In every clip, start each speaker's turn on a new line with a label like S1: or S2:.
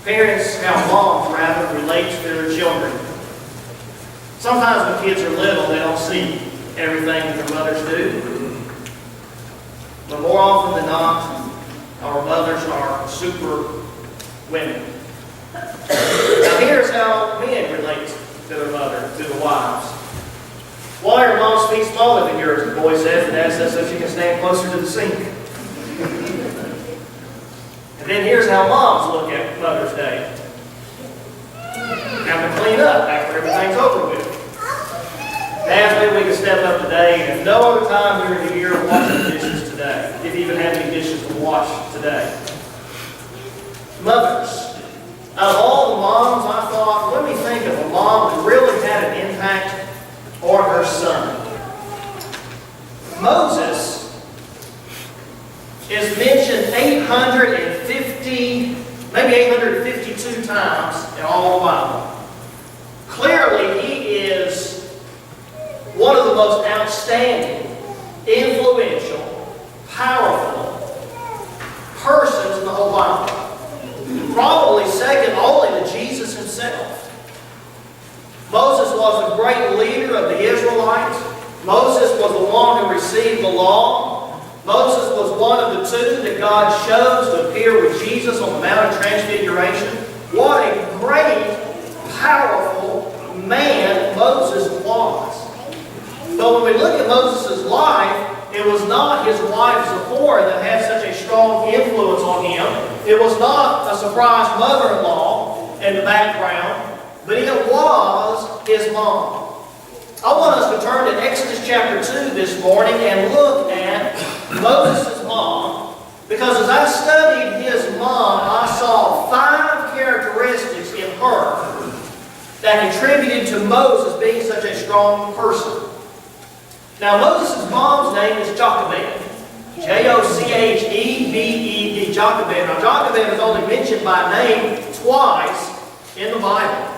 S1: Parents, how moms rather, relate to their children. Sometimes when kids are little, they don't see everything that their mothers do. But more often than not, our mothers are super women. Now here's how men relate to their mother, to the wives. Why are mom's feet smaller than yours? The boy says, and Dad says so she can stand closer to the sink. And then here's how moms look at Mother's Day. Have to clean up after everything's over with. Dads, maybe we can step up today, and no other time during the year washing the dishes today, if you even have any dishes to wash today. Mothers. Out of all the moms, I thought, let me think of a mom that really had an impact on her son. Moses is mentioned 850, maybe 852 times in all the Bible. Clearly, he is one of the most outstanding, influential, powerful persons in the whole Bible. Probably second only to Jesus himself. Moses was a great leader of the Israelites. Moses was the one who received the law. Moses was one of the two that God chose to appear with Jesus on the Mount of Transfiguration. What a great, powerful man Moses was. But when we look at Moses' life, it was not his wife Zipporah that had such a strong influence on him. It was not a surprise mother-in-law in the background, but it was his mom. I want us to turn to Exodus chapter 2 this morning and look at Moses' mom, because as I studied his mom, I saw 5 characteristics in her that contributed to Moses being such a strong person. Now, Moses' mom's name is Jochebed. Jochebed, Jochebed. Now, Jochebed is only mentioned by name twice in the Bible.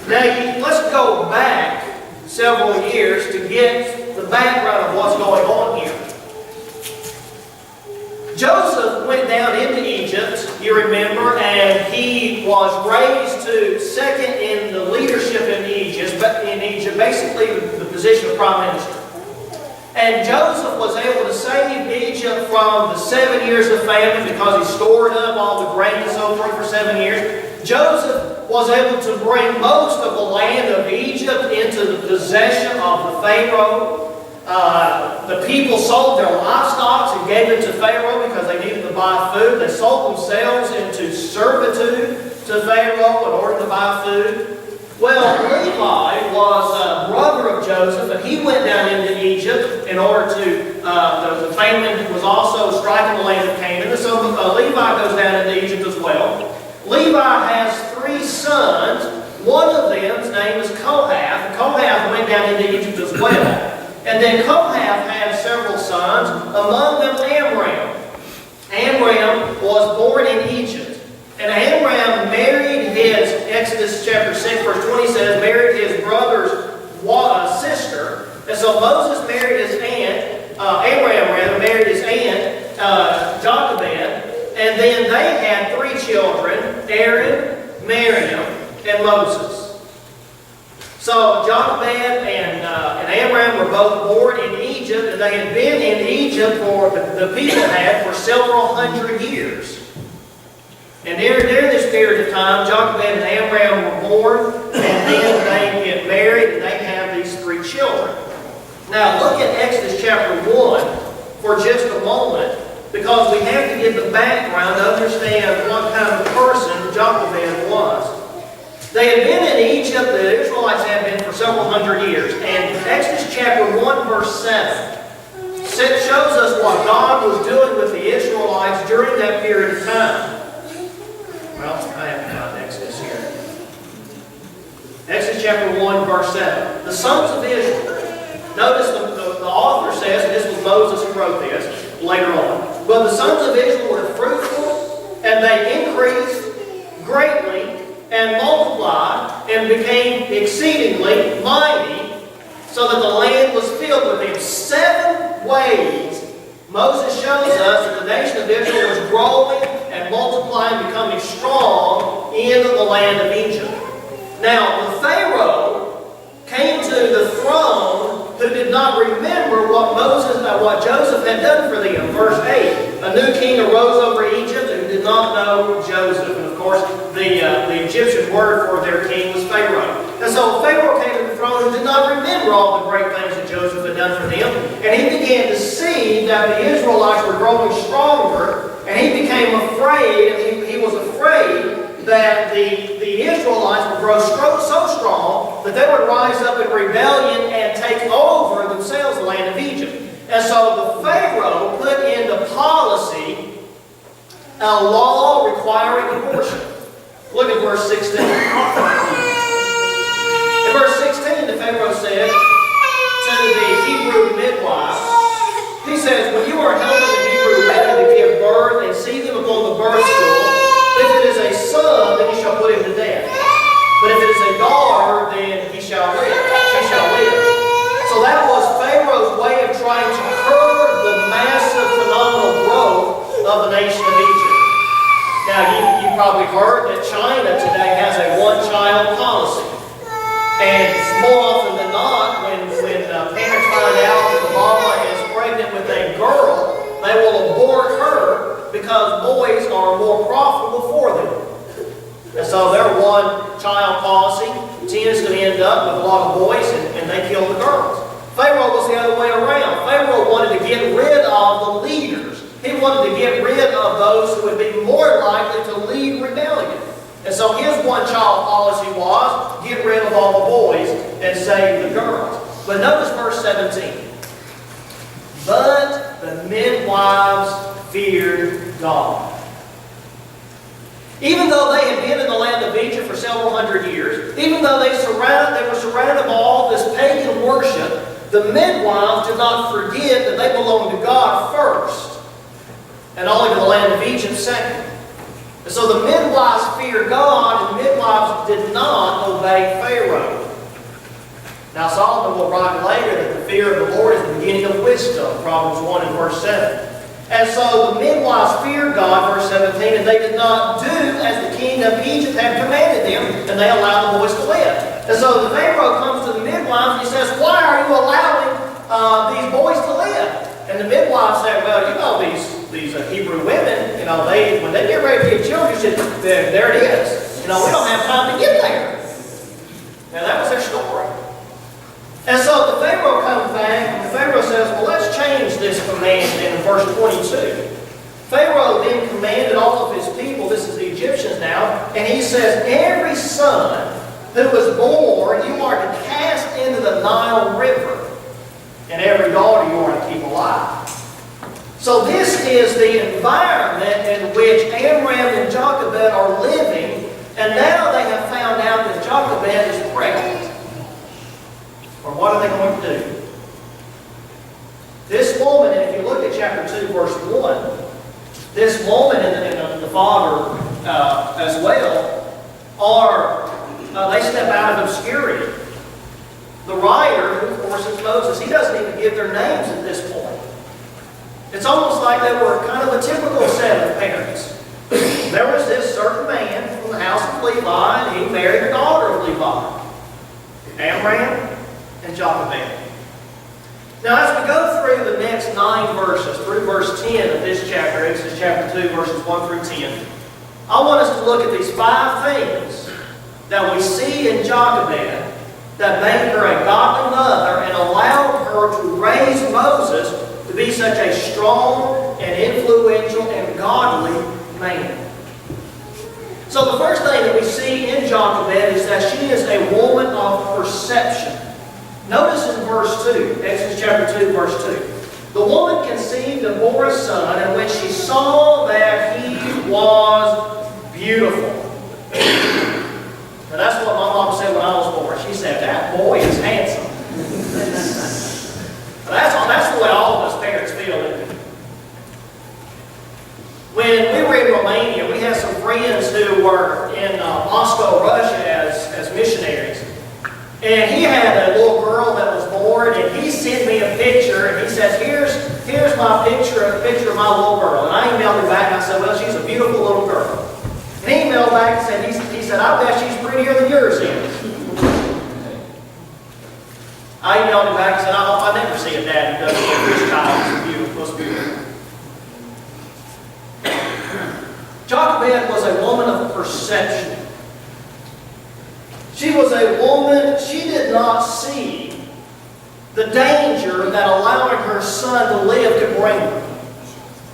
S1: Now, let's go back several years to get the background of what's going on here. Joseph went down into Egypt, you remember, and he was raised to second in the leadership in Egypt, basically the position of prime minister. And Joseph was able to save Egypt from the 7 years of famine because he stored up all the grain and so forth for 7 years. Joseph was able to bring most of the land of Egypt into the possession of the Pharaoh. The people sold their livestock and gave it to Pharaoh because they needed to buy food. They sold themselves into servitude to Pharaoh in order to buy food. Well, Levi was a brother of Joseph, and he went down into Egypt in order to, the famine was also striking the land of Canaan, and so Levi goes down into Egypt as well. Levi has 3 sons. One of them's name is Kohath, and Kohath went down into Egypt as well. And then Kohath had several sons, among them Amram. Amram was born in Egypt. And Amram married his, Exodus chapter 6, verse 20 says, married his brother's sister. And so Moses married his aunt, Amram married his aunt, Jochebed. And then they had 3 children, Aaron, Miriam, and Moses. So Jochebed and Amram were both born in Egypt, and they had been in Egypt the people had for several hundred years. And during this period of time, Jochebed and Amram were born, and then they get married, and they have these 3 children. Now look at Exodus chapter 1 for just a moment, because we have to get the background to understand what kind of person Jochebed was. They had been in Egypt, the Israelites had been for several hundred years. And Exodus chapter 1 verse 7 shows us what God was doing with the Israelites during that period of time. Well, I have to find Exodus here. Exodus chapter 1 verse 7. The sons of Israel. Notice the author says, and this was Moses who wrote this later on. But the sons of Israel were fruitful, and they increased greatly, and multiplied, and became exceedingly mighty, so that the land was filled with them. 7 ways Moses shows us that the nation of Israel was growing and multiplying, becoming strong in the land of Egypt. Now, the Pharaoh came to the throne who did not remember what Joseph had done for them. Verse 8, a new king arose over Egypt who did not know Joseph. And of course, the Egyptian word for their king was Pharaoh. And so Pharaoh came to the throne who did not remember all the great things that Joseph had done for them. And he began to see that the Israelites were growing stronger, and he became afraid, and he was afraid that the Israelites would grow so strong that they would rise up in rebellion and take over themselves the land of Egypt. And so the Pharaoh put into policy a law requiring abortion. Look at verse 16. In verse 16, the Pharaoh said to the Hebrew midwives, he says, when you are helping the Hebrew women to give birth and see them upon the birth stool, if it is a son, then you shall put him to death. But if it is a daughter, then she shall live. So that was Pharaoh's way of trying to curb the massive, phenomenal growth of the nation of Egypt. Now, you've probably heard that China today has a one-child policy. And more often than not, when parents find out that the mama is pregnant with a girl, they will abort her because boys are more profitable for them. And so their one-child policy tends to end up with a lot of boys, and they kill the girls. Pharaoh was the other way around. Pharaoh wanted to get rid of the leaders. He wanted to get rid of those who would be more likely to lead rebellion. And so his one-child policy was, get rid of all the boys and save the girls. But notice verse 17. But the midwives feared God. Even though they had been in the land of Egypt for several hundred years, even though they were surrounded by all this pagan worship, the midwives did not forget that they belonged to God first, and only to the land of Egypt second. And so the midwives feared God, and midwives did not obey Pharaoh. Now Solomon will write later that the fear of the Lord is the beginning of wisdom, Proverbs 1 and verse 7. And so the midwives feared God, verse 17, and they did not do as the king of Egypt had commanded them, and they allowed the boys to live. And so the Pharaoh comes to the midwives and he says, why are you allowing these boys to live? And the midwives say, well, you know, these Hebrew women, you know, when they get ready to get children, there it is. You know, we don't have time to get there. Now that was their story. And so the Pharaoh comes back, and the Pharaoh says, well, let's change this command in verse 22. Pharaoh then commanded all of his people, this is the Egyptians now, and he says, every son who is born you are to cast into the Nile River, and every daughter you are to keep alive. So this is the environment in which Amram and Jochebed are living, and now they have found out that Jochebed is pregnant. Or what are they going to do? This woman, and if you look at chapter 2, verse 1, this woman and the father as well they step out of obscurity. The writer, who of course is Moses, he doesn't even give their names at this point. It's almost like they were kind of a typical set of parents. There was this certain man from the house of Levi, and he married a daughter of Levi, Amram and Jochebed. Now as we go through the next 9 verses, through verse 10 of this chapter, Exodus chapter 2, verses 1 through 10, I want us to look at these 5 things that we see in Jochebed that made her a godly mother and allowed her to raise Moses to be such a strong and influential and godly man. So the first thing that we see in Jochebed is that she is a woman of perception. Notice in verse 2, Exodus chapter 2, verse 2. The woman conceived and bore a son, and when she saw that he was beautiful. Now that's what my mom said when I was born. She said, that boy is handsome. That's the way all of us parents feel, isn't it? When we were in Romania, we had some friends who were in Moscow, Russia as missionaries. And he had a little girl that was born, and he sent me a picture, and he says, here's my picture, a picture of my little girl. And I emailed him back, and I said, well, she's a beautiful little girl. And he emailed back and said, he said, I bet she's prettier than yours is. I emailed him back and said, I hope I never see a dad who doesn't think his child is beautiful. Most beautiful. Jochebed was a woman of perception. She was a woman, she did not see the danger that allowing her son to live could bring her.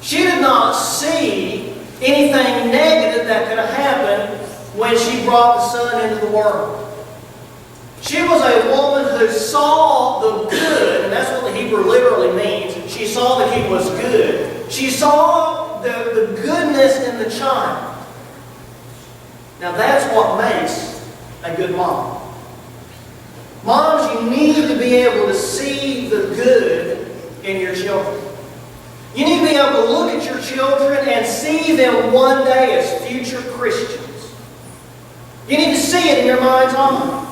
S1: She did not see anything negative that could happen when she brought the son into the world. She was a woman who saw the good, and that's what the Hebrew literally means. She saw that he was good. She saw the goodness in the child. Now that's what makes a good mom. Moms, you need to be able to see the good in your children. You need to be able to look at your children and see them one day as future Christians. You need to see it in your mind's eye.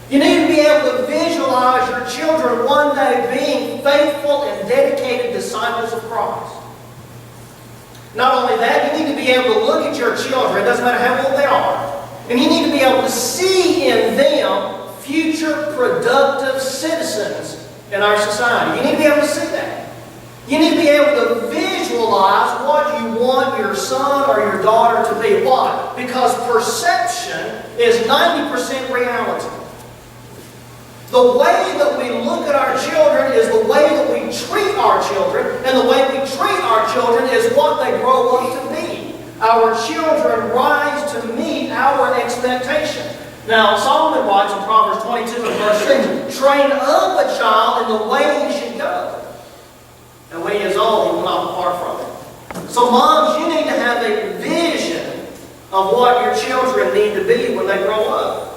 S1: You need to be able to visualize your children one day being faithful and dedicated disciples of Christ. Not only that, you need to be able to look at your children, it doesn't matter how old they are, and you need to be able to see in them future productive citizens in our society. You need to be able to see that. You need to be able to visualize what you want your son or your daughter to be. Why? Because perception is 90% reality. The way that we look at our children is the way that we treat our children, and the way we treat our children is what they grow up to be. Our children rise to meet our expectation. Now, Solomon writes in Proverbs 22 and verse 6, train up a child in the way he should go, and when he is old, he will not depart from it. So moms, you need to have a vision of what your children need to be when they grow up.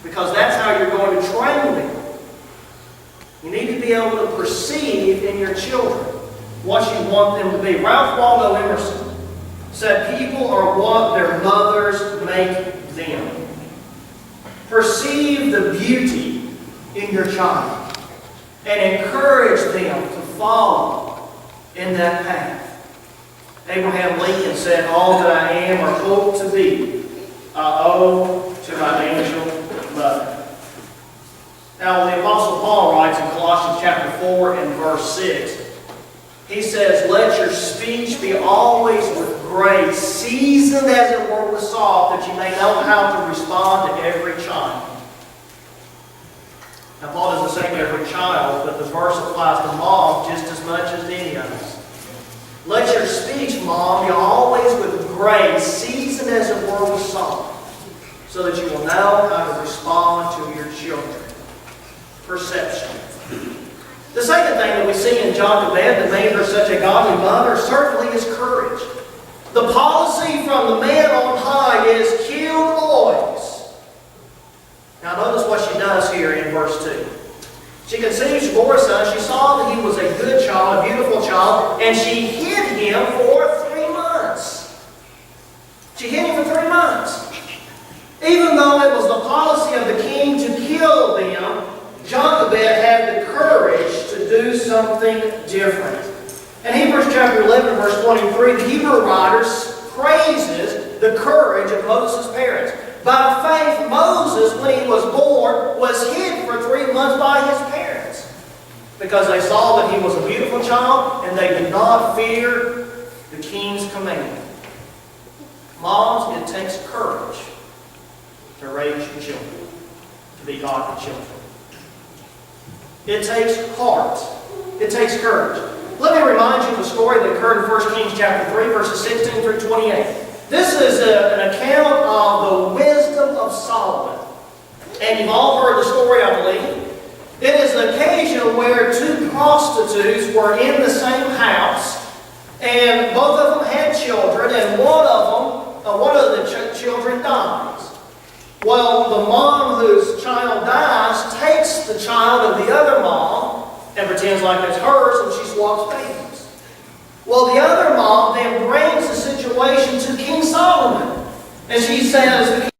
S1: Because that's how you're going to train them. You need to be able to perceive in your children what you want them to be. Ralph Waldo Emerson said, people are what their mothers make them. Perceive the beauty in your child and encourage them to follow in that path. Abraham Lincoln said, all that I am or hope to be, I owe to my angel mother. Now, the Apostle Paul writes in Colossians chapter 4 and verse 6, he says, let your speech be always with grace, seasoned as it were with salt, that you may know how to respond to every child. Now, Paul doesn't say every child, but the verse applies to mom just as much as any of us. Let your speech, mom, be always with grace, seasoned as it were with salt, so that you will know how to respond to your children. Perception. The second thing that we see in Jochebed that made her such a godly mother certainly is courage. The policy from the man on high is kill boys. Now notice what she does here in verse 2. She conceived, she bore a son, she saw that he was a good child, a beautiful child, and she hid him for 3 months. She hid him for 3 months. Even though it was the policy of the king to kill them, Jochebed had the courage to do something different. In Hebrews chapter 11, verse 23, the Hebrew writers praises the courage of Moses' parents. By faith, Moses, when he was born, was hid for 3 months by his parents, because they saw that he was a beautiful child and they did not fear the king's command. Moms, it takes courage to raise your children, to be godly children. It takes heart. It takes courage. Let me remind you of a story that occurred in 1 Kings chapter 3, verses 16 through 28. This is an account of the wisdom of Solomon. And you've all heard the story, I believe. It is an occasion where 2 prostitutes were in the same house, and both of them had children, and one of the children dies. Well, the mom whose child dies takes the child of the other mom and pretends like it's hers, and she swaps babies. Well, the other mom then brings the situation to King Solomon. And she says,